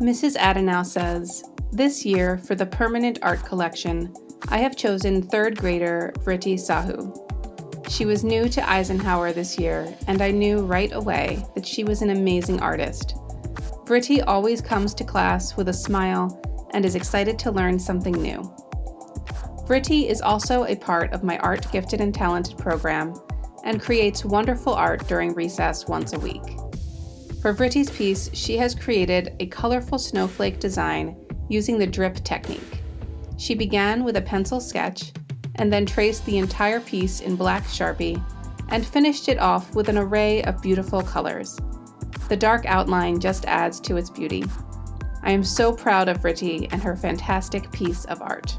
Mrs. Adenow says, "This year, for the permanent art collection, I have chosen 3rd grader Vritti Sahu. She was new to Eisenhower this year, and I knew right away that she was an amazing artist. Vritti always comes to class with a smile and is excited to learn something new. Vritti is also a part of my Art Gifted and Talented program and creates wonderful art during recess once a week. For Vritti's piece, she has created a colorful snowflake design using the drip technique. She began with a pencil sketch and then traced the entire piece in black Sharpie and finished it off with an array of beautiful colors. The dark outline just adds to its beauty. I am so proud of Vritti and her fantastic piece of art."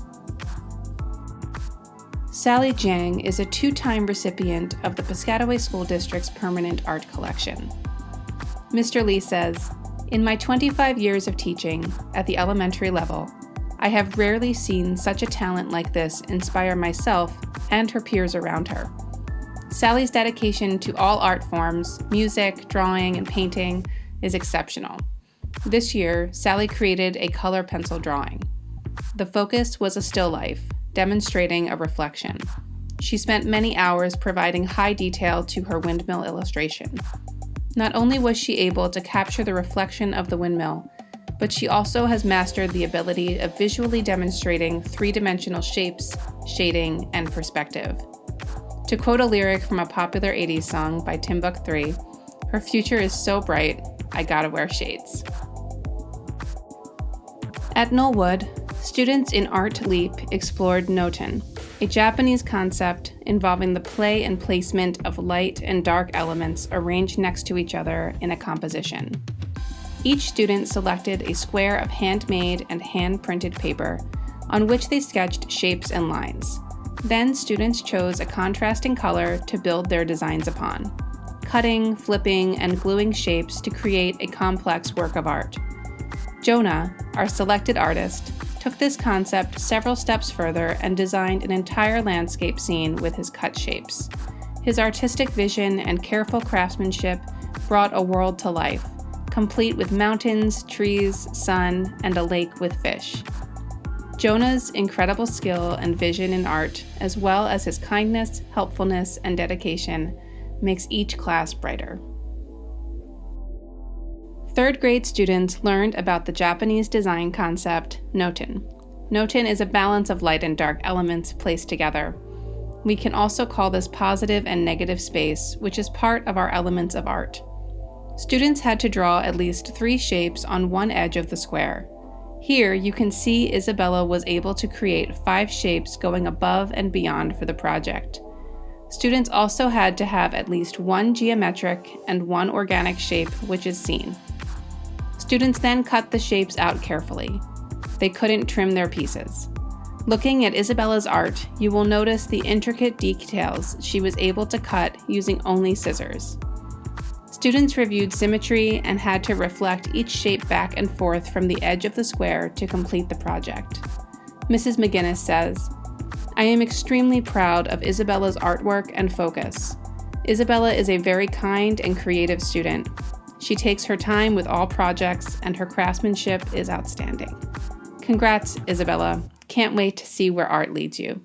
Sally Jiang is a 2-time recipient of the Piscataway School District's Permanent Art Collection. Mr. Lee says, "In my 25 years of teaching at the elementary level, I have rarely seen such a talent like this inspire myself and her peers around her. Sally's dedication to all art forms, music, drawing, and painting is exceptional. This year, Sally created a color pencil drawing. The focus was a still life, demonstrating a reflection. She spent many hours providing high detail to her windmill illustration. Not only was she able to capture the reflection of the windmill, but she also has mastered the ability of visually demonstrating 3-dimensional shapes, shading, and perspective. To quote a lyric from a popular 80s song by Timbuk 3, her future is so bright, I gotta wear shades." At Knollwood, students in Art Leap explored Noten, a Japanese concept involving the play and placement of light and dark elements arranged next to each other in a composition. Each student selected a square of handmade and hand-printed paper on which they sketched shapes and lines. Then students chose a contrasting color to build their designs upon, cutting, flipping, and gluing shapes to create a complex work of art. Jonah, our selected artist, took this concept several steps further and designed an entire landscape scene with his cut shapes. His artistic vision and careful craftsmanship brought a world to life, complete with mountains, trees, sun, and a lake with fish. Jonah's incredible skill and vision in art, as well as his kindness, helpfulness, and dedication, makes each class brighter. 3rd grade students learned about the Japanese design concept, Noten. Noten is a balance of light and dark elements placed together. We can also call this positive and negative space, which is part of our elements of art. Students had to draw at least 3 shapes on one edge of the square. Here you can see Isabella was able to create 5 shapes going above and beyond for the project. Students also had to have at least 1 geometric and 1 organic shape, which is seen. Students then cut the shapes out carefully. They couldn't trim their pieces. Looking at Isabella's art, you will notice the intricate details she was able to cut using only scissors. Students reviewed symmetry and had to reflect each shape back and forth from the edge of the square to complete the project. Mrs. McGinnis says, "I am extremely proud of Isabella's artwork and focus. Isabella is a very kind and creative student. She takes her time with all projects, and her craftsmanship is outstanding. Congrats, Isabella. Can't wait to see where art leads you."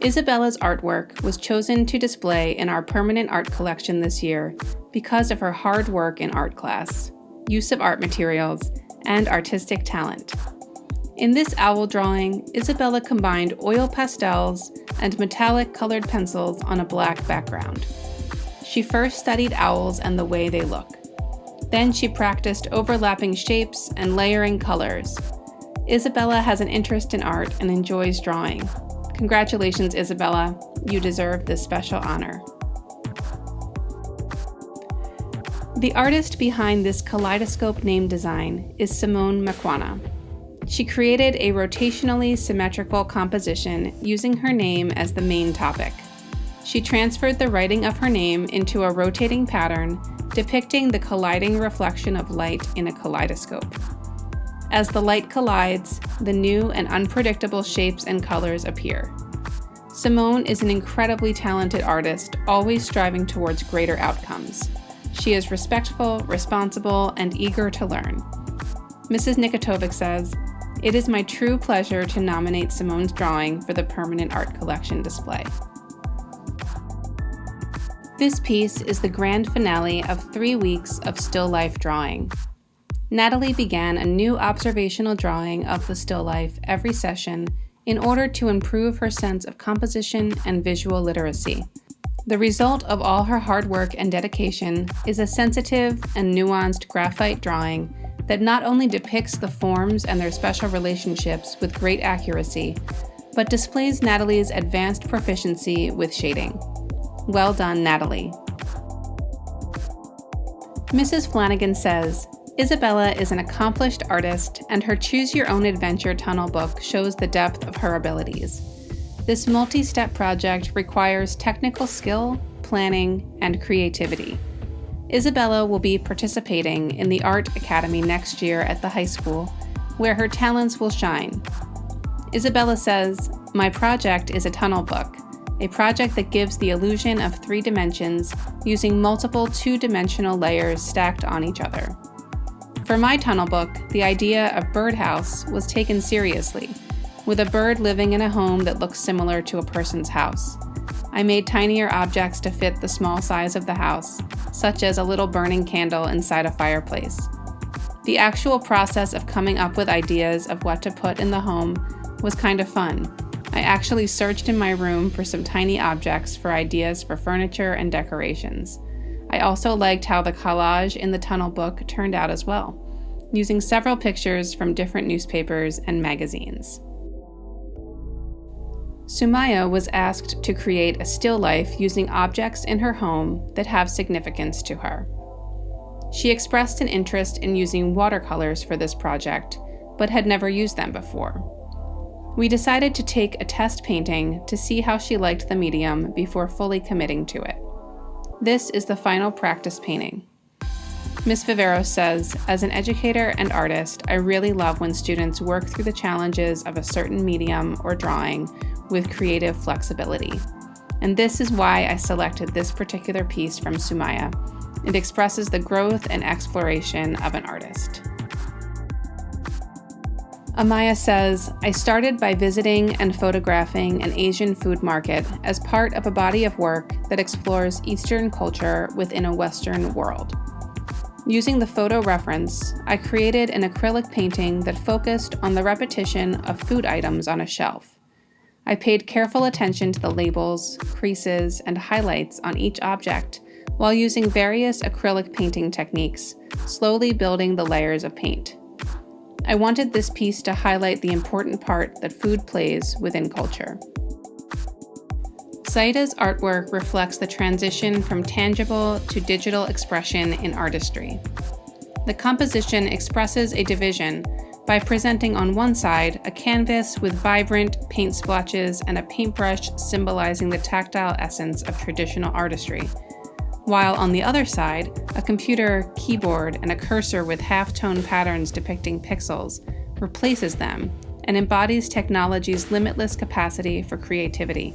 Isabella's artwork was chosen to display in our permanent art collection this year because of her hard work in art class, use of art materials, and artistic talent. In this owl drawing, Isabella combined oil pastels and metallic colored pencils on a black background. She first studied owls and the way they look. Then she practiced overlapping shapes and layering colors. Isabella has an interest in art and enjoys drawing. Congratulations, Isabella. You deserve this special honor. The artist behind this kaleidoscope name design is Simone Makwana. She created a rotationally symmetrical composition using her name as the main topic. She transferred the writing of her name into a rotating pattern depicting the colliding reflection of light in a kaleidoscope. As the light collides, the new and unpredictable shapes and colors appear. Simone is an incredibly talented artist, always striving towards greater outcomes. She is respectful, responsible, and eager to learn. Mrs. Nikitovic says, "It is my true pleasure to nominate Simone's drawing for the permanent art collection display." This piece is the grand finale of 3 weeks of still life drawing. Natalie began a new observational drawing of the still life every session in order to improve her sense of composition and visual literacy. The result of all her hard work and dedication is a sensitive and nuanced graphite drawing that not only depicts the forms and their special relationships with great accuracy, but displays Natalie's advanced proficiency with shading. Well done, Natalie. Mrs. Flanagan says, "Isabella is an accomplished artist, and her Choose Your Own Adventure tunnel book shows the depth of her abilities. This multi-step project requires technical skill, planning, and creativity. Isabella will be participating in the Art Academy next year at the high school, where her talents will shine." Isabella says, "My project is a tunnel book, a project that gives the illusion of 3 dimensions using multiple 2-dimensional layers stacked on each other. For my tunnel book, the idea of birdhouse was taken seriously, with a bird living in a home that looks similar to a person's house. I made tinier objects to fit the small size of the house, such as a little burning candle inside a fireplace. The actual process of coming up with ideas of what to put in the home was kind of fun. I actually searched in my room for some tiny objects for ideas for furniture and decorations. I also liked how the collage in the tunnel book turned out as well, using several pictures from different newspapers and magazines." Sumaya was asked to create a still life using objects in her home that have significance to her. She expressed an interest in using watercolors for this project, but had never used them before. We decided to take a test painting to see how she liked the medium before fully committing to it. This is the final practice painting. Ms. Viveros says, "As an educator and artist, I really love when students work through the challenges of a certain medium or drawing with creative flexibility. And this is why I selected this particular piece from Sumaya. It expresses the growth and exploration of an artist." Amaya says, "I started by visiting and photographing an Asian food market as part of a body of work that explores Eastern culture within a Western world. Using the photo reference, I created an acrylic painting that focused on the repetition of food items on a shelf. I paid careful attention to the labels, creases, and highlights on each object while using various acrylic painting techniques, slowly building the layers of paint. I wanted this piece to highlight the important part that food plays within culture." Saida's artwork reflects the transition from tangible to digital expression in artistry. The composition expresses a division by presenting on one side a canvas with vibrant paint splotches and a paintbrush symbolizing the tactile essence of traditional artistry, while on the other side, a computer, keyboard, and a cursor with half-tone patterns depicting pixels replaces them and embodies technology's limitless capacity for creativity.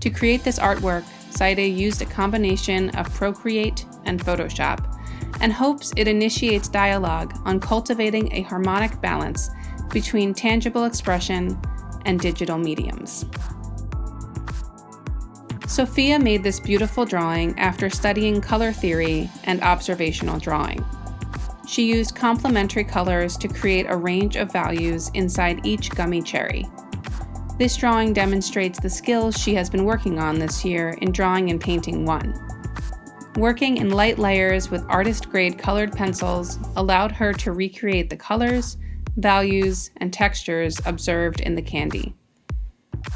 To create this artwork, Saida used a combination of Procreate and Photoshop, and hopes it initiates dialogue on cultivating a harmonic balance between tangible expression and digital mediums. Sophia made this beautiful drawing after studying color theory and observational drawing. She used complementary colors to create a range of values inside each gummy cherry. This drawing demonstrates the skills she has been working on this year in Drawing and Painting 1. Working in light layers with artist-grade colored pencils allowed her to recreate the colors, values, and textures observed in the candy.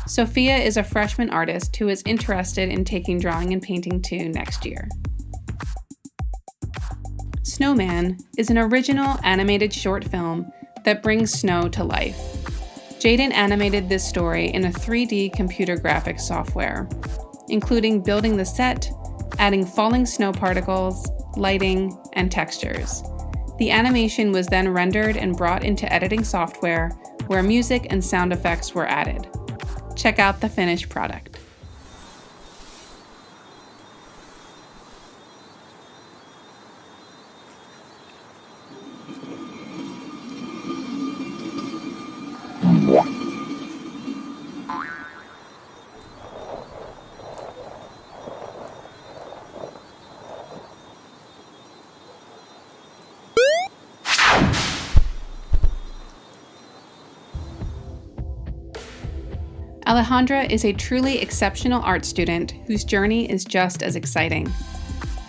Sophia is a freshman artist who is interested in taking Drawing and Painting 2 next year. Snowman is an original animated short film that brings snow to life. Jaden animated this story in a 3D computer graphics software, including building the set, adding falling snow particles, lighting, and textures. The animation was then rendered and brought into editing software where music and sound effects were added. Check out the finished product. Alejandra is a truly exceptional art student whose journey is just as exciting.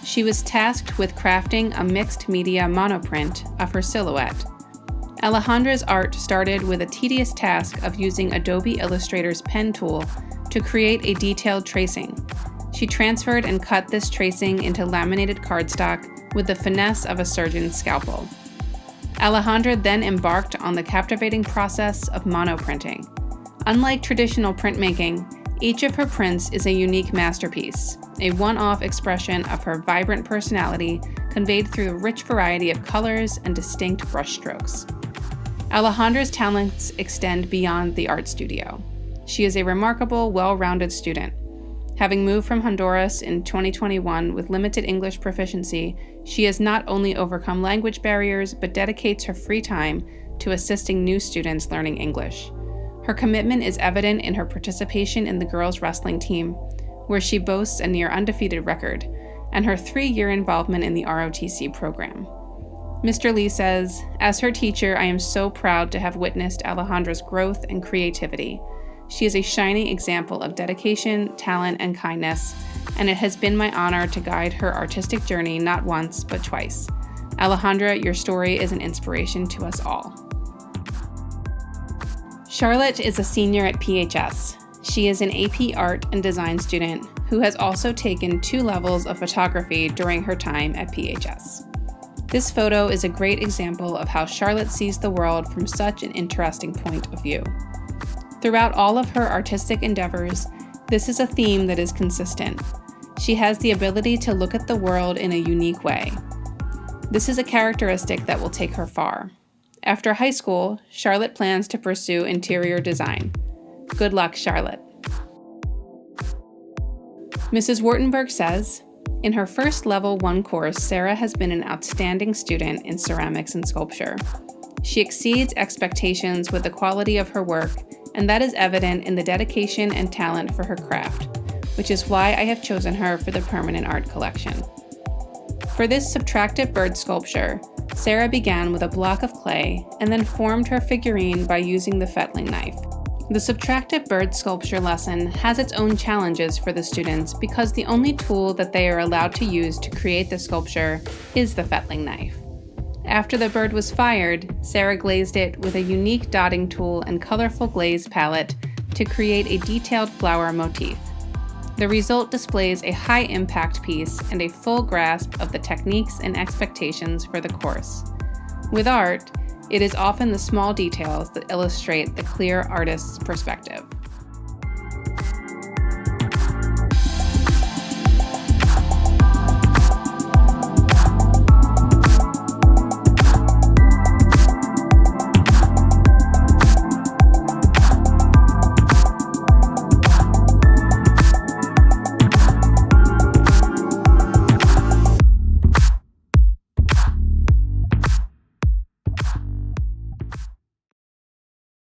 She was tasked with crafting a mixed media monoprint of her silhouette. Alejandra's art started with a tedious task of using Adobe Illustrator's pen tool to create a detailed tracing. She transferred and cut this tracing into laminated cardstock with the finesse of a surgeon's scalpel. Alejandra then embarked on the captivating process of monoprinting. Unlike traditional printmaking, each of her prints is a unique masterpiece, a one-off expression of her vibrant personality conveyed through a rich variety of colors and distinct brushstrokes. Alejandra's talents extend beyond the art studio. She is a remarkable, well-rounded student. Having moved from Honduras in 2021 with limited English proficiency, she has not only overcome language barriers, but dedicates her free time to assisting new students learning English. Her commitment is evident in her participation in the girls' wrestling team, where she boasts a near undefeated record, and her 3-year involvement in the ROTC program. Mr. Lee says, "As her teacher, I am so proud to have witnessed Alejandra's growth and creativity. She is a shining example of dedication, talent, and kindness, and it has been my honor to guide her artistic journey not once, but twice. Alejandra, your story is an inspiration to us all." Charlotte is a senior at PHS. She is an AP Art and Design student who has also taken 2 levels of photography during her time at PHS. This photo is a great example of how Charlotte sees the world from such an interesting point of view. Throughout all of her artistic endeavors, this is a theme that is consistent. She has the ability to look at the world in a unique way. This is a characteristic that will take her far. After high school, Charlotte plans to pursue interior design. Good luck, Charlotte. Mrs. Wartenberg says, "In her first Level 1 course, Sarah has been an outstanding student in ceramics and sculpture. She exceeds expectations with the quality of her work, and that is evident in the dedication and talent for her craft, which is why I have chosen her for the permanent art collection." For this subtractive bird sculpture, Sarah began with a block of clay and then formed her figurine by using the fettling knife. The subtractive bird sculpture lesson has its own challenges for the students because the only tool that they are allowed to use to create the sculpture is the fettling knife. After the bird was fired, Sarah glazed it with a unique dotting tool and colorful glaze palette to create a detailed flower motif. The result displays a high-impact piece and a full grasp of the techniques and expectations for the course. With art, it is often the small details that illustrate the clear artist's perspective.